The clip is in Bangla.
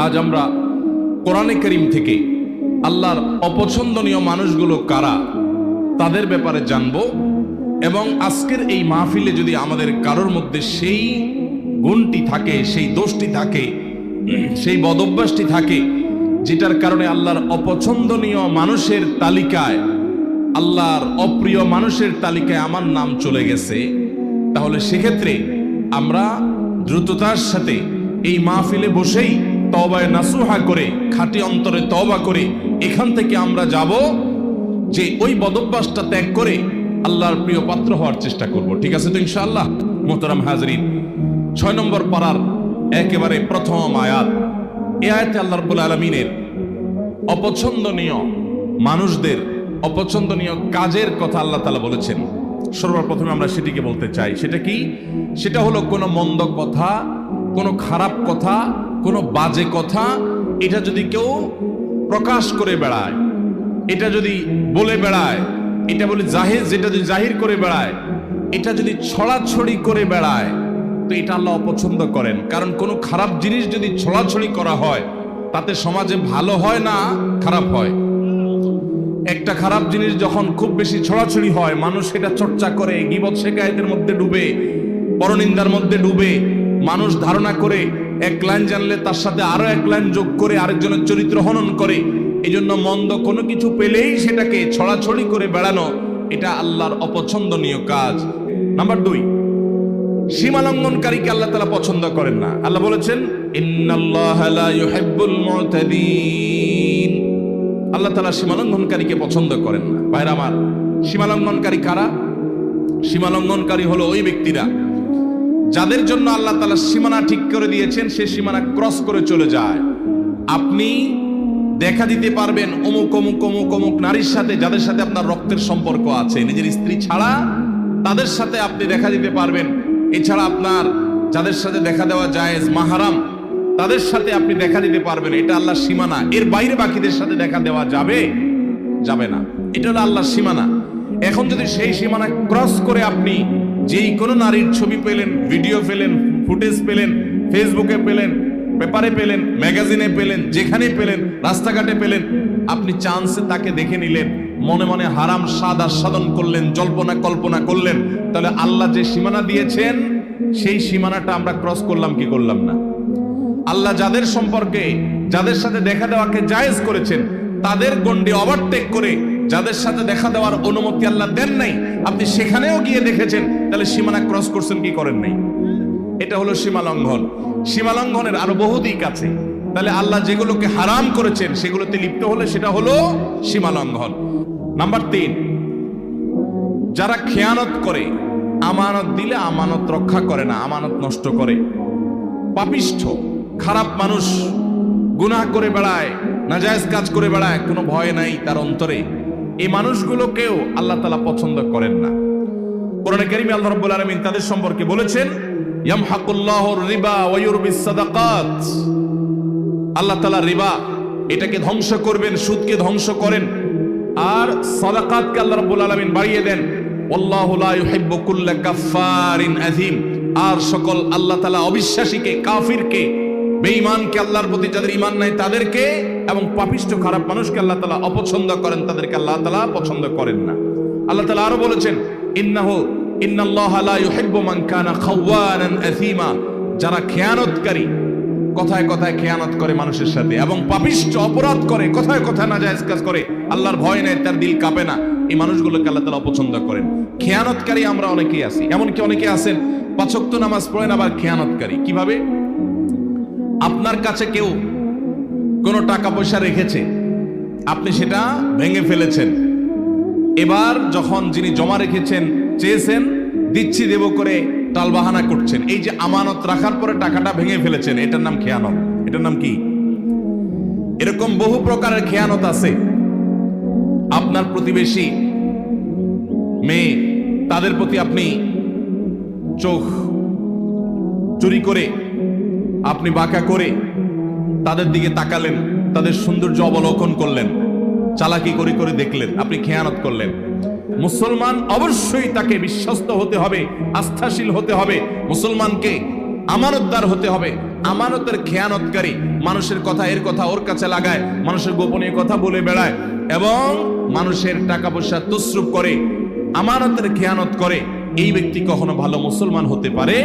আজ আমরা কোরআনে কারীম থেকে আল্লাহর অপছন্দনীয় মানুষগুলো কারা তাদের ব্যাপারে জানব এবং আজকের এই মাহফিলে যদি আমাদের কারোর মধ্যে সেই গুণটি থাকে, সেই দোষটি থাকে, সেই বদভ্যাসটি থাকে যেটার কারণে আল্লাহর অপছন্দনীয় মানুষের তালিকায়, আল্লাহর অপ্রিয় মানুষের তালিকায় আমার নাম চলে গেছে, তাহলে সেক্ষেত্রে আমরা দ্রুততার সাথে এই মাহফিলে বসেই তওবায়ে নাসুহা করে, খাঁটি অন্তরে তওবা করে এখান থেকে আমরা যাব যে ওই বদভ্যাসটা ত্যাগ করে আল্লাহর প্রিয় পাত্র হওয়ার চেষ্টা করব। ঠিক আছে তো ইনশাআল্লাহ? মোহতারাম হাজরিন, 6 নম্বর পারার একেবারে প্রথম আয়াত। এই আয়াতে আল্লাহ রাব্বুল আলামিনের অপছন্দনীয় মানুষদের অপছন্দনীয় কাজের কথা আল্লাহ তাআলা বলেছেন। সর্বপ্রথমে আমরা সেটিকে বলতে চাই। সেটা কি? সেটা হলো কোনো মন্দ কথা, কোনো খারাপ কথা, কোনো বাজে কথা, এটা যদি কেউ প্রকাশ করে বেড়ায়, এটা যদি বলে বেড়ায়, এটা বলে জাহির, যেটা যদি জাহির করে বেড়ায়, এটা যদি ছড়াছড়ি করে বেড়ায়, তো এটা আল্লাহ অপছন্দ করেন। কারণ কোনো খারাপ জিনিস যদি ছড়াছড়ি করা হয় তাতে সমাজে ভালো হয় না খারাপ হয়। একটা খারাপ জিনিস যখন খুব বেশি ছড়াছড়ি হয়, মানুষ সেটা চর্চা করে, গীবত শিকায়েতের মধ্যে ডুবে, পরনিন্দার মধ্যে ডুবে, মানুষ ধারণা করে এক লাইন জানলে তার সাথে আরো এক লাইন যোগ করে আরেকজনের চরিত্র হনন করে। এই জন্য মন্দ কোনো কিছু পেলেই সেটাকে ছড়াছড়ি করে বেড়ানো, এটা আল্লাহর অপছন্দনীয় কাজ। নাম্বার 2, সীমা লঙ্ঘনকারীকে আল্লাহ তাআলা পছন্দ করেন না। আল্লাহ বলেছেন ইন্নাল্লাহা লা ইউহিব্বুল মুতাদিন। আল্লাহ তাআলা সীমা লঙ্ঘনকারীকে পছন্দ করেন না। ভাইরা আমার, সীমা লঙ্ঘনকারী কারা? সীমা লঙ্ঘনকারী হলো ওই ব্যক্তিরা যাদের জন্য আল্লাহ তাআলা সীমানা ঠিক করে দিয়েছেন, সে সীমানা ক্রস করে চলে যায়। আপনি দেখা দিতে পারবেন অমুক অমুক অমুক অমুক নারীর সাথে, যাদের সাথে আপনার রক্তের সম্পর্ক আছে, নিজের স্ত্রী ছাড়া তাদের সাথে আপনি দেখা দিতে পারবেন। এছাড়া আপনার যাদের সাথে দেখা দেওয়া জায়েজ, মাহরাম, তাদের সাথে আপনি দেখা দিতে পারবেন। এটা আল্লাহর সীমানা। এর বাইরে বাকিদের সাথে দেখা দেওয়া যাবে যাবে না। এটা হলো আল্লাহর সীমানা। এখন যদি সেই সীমানা ক্রস করে আপনি যেই কোনো নারীর ছবি পেলেন, ভিডিও পেলেন, ফুটেজ পেলেন, ফেসবুকে পেলেন, পেপারে পেলেন, ম্যাগাজিনে পেলেন, যেখানে পেলেন, রাস্তাঘাটে পেলেন, আপনি চান্সে তাকে দেখে নিলেন, মনে মনে হারাম স্বাদ আস্বাদন করলেন, জল্পনা কল্পনা করলেন, তাহলে আল্লাহ যে সীমানা দিয়েছেন সেই সীমানাটা আমরা ক্রস করলাম কি করলাম না? আল্লাহ যাদের সম্পর্কে, যাদের সাথে দেখা দেওয়াকে জায়েজ করেছেন, তাদের গণ্ডি ওভারটেক করে যাদের সাথে দেখা দেওয়ার অনুমতি আল্লাহ দেন নাই, আপনি সেখানেও গিয়ে দেখেছেন, তাহলে সীমানা ক্রস করছেন কি করেন নাই? এটা হলো সীমা লঙ্ঘন। সীমা লঙ্ঘনের আরো বহু দিক আছে। তাহলে আল্লাহ যেগুলোকে হারাম করেছেন সেগুলোতে লিপ্ত হলে সেটা হলো সীমা লঙ্ঘন। নাম্বার 3, যারা খেয়ানত করে, আমানত দিলে আমানত রক্ষা করে না, আমানত নষ্ট করে, পাপিষ্ঠ, খারাপ মানুষ, গুনাহ করে বেড়ায়, নাজায়েজ কাজ করে বেড়ায়, কোনো ভয় নাই তার অন্তরে, এই মানুষগুলোকেও আল্লাহ তাআলা পছন্দ করেন না। কোরআনে কারীমে আল্লাহ রাব্বুল আলামিন তাদের সম্পর্কে বলেছেন ইয়ামহাকুল্লাহুর রিবা ওয়া ইউরবিস সাদাকাত। আল্লাহ তাআলা রিবা, এটাকে ধ্বংস করবেন, সুদকে ধ্বংস করেন, আর সাদাকাতকে আল্লাহ রাব্বুল আলামিন বাড়িয়ে দেন। আল্লাহু লা ইউহিব্বু কুল্লা কাফফারিন আযীম। আর সকল আল্লাহ তাআলা অবিশ্বাসীকে, কাফিরকে, বেঈমানকে, আল্লাহর প্রতি যাদের ঈমান নাই তাদেরকে, এবং পাপিষ্ঠ খারাপ মানুষকে আল্লাহ তাআলা অপছন্দ করেন, তাদেরকে আল্লাহ তাআলা পছন্দ করেন না। আল্লাহ তাআলা আরো বলেছেন ইন্নাল্লাহা লা ইউহিব্বু মান কানা খাওয়ানান আযীমা। যারা খেয়ানতকারী, কথায় কথায় খেয়ানত করে মানুষের সাথে, এবং পাপিষ্ঠ, অপরাধ করে, কথায় কথায় নাজায়েজ কাজ করে, আল্লাহর ভয় নেই, তার দিল কাঁপে না, এই মানুষগুলোকে আল্লাহ তাআলা অপছন্দ করেন। খেয়ানতকারী আমরা অনেকেই আছি, এমনকি অনেকে আছেন 5 ওয়াক্ত নামাজ পড়েন আবার খেয়ানতকারী। কিভাবে? আপনার কাছে কেউ কোনো টাকা পয়সা রেখেছে, আপনি সেটা ভেঙে ফেলেছেন। এবার যখন যিনি জমা রেখেছেন চেয়েছেন, দিচ্ছি দেব করে টালবাহানা করছেন। এই যে আমানত রাখার পরে টাকাটা ভেঙে ফেলেছেন, এটার নাম খেয়ানত। এটার নাম কি? এরকম বহু প্রকারের খেয়ানত আছে। আপনার প্রতিবেশী মেয়ে, তাদের প্রতি আপনি চোখ চুরি করে, আপনি বাঁকা করে তাদের দিকে তাকালেন, তাদের সৌন্দর্য অবলোকন করলেন, চালাকি করে করে দেখলেন, আপনি খেয়ানত করলেন। মুসলমান অবশ্যই তাকে বিশ্বস্ত হতে হবে, আস্থাশীল হতে হবে। মুসলমানকে আমানতদার হতে হবে। আমানতের খেয়ানতকারী, মানুষের কথা এর কথা ওর কাছে লাগায়, মানুষের গোপনীয় কথা বলে বেড়ায় এবং মানুষের টাকা পয়সা তসরুপ করে, আমানতের খেয়ানত করে, এই ব্যক্তি কখনো ভালো মুসলমান হতে পারে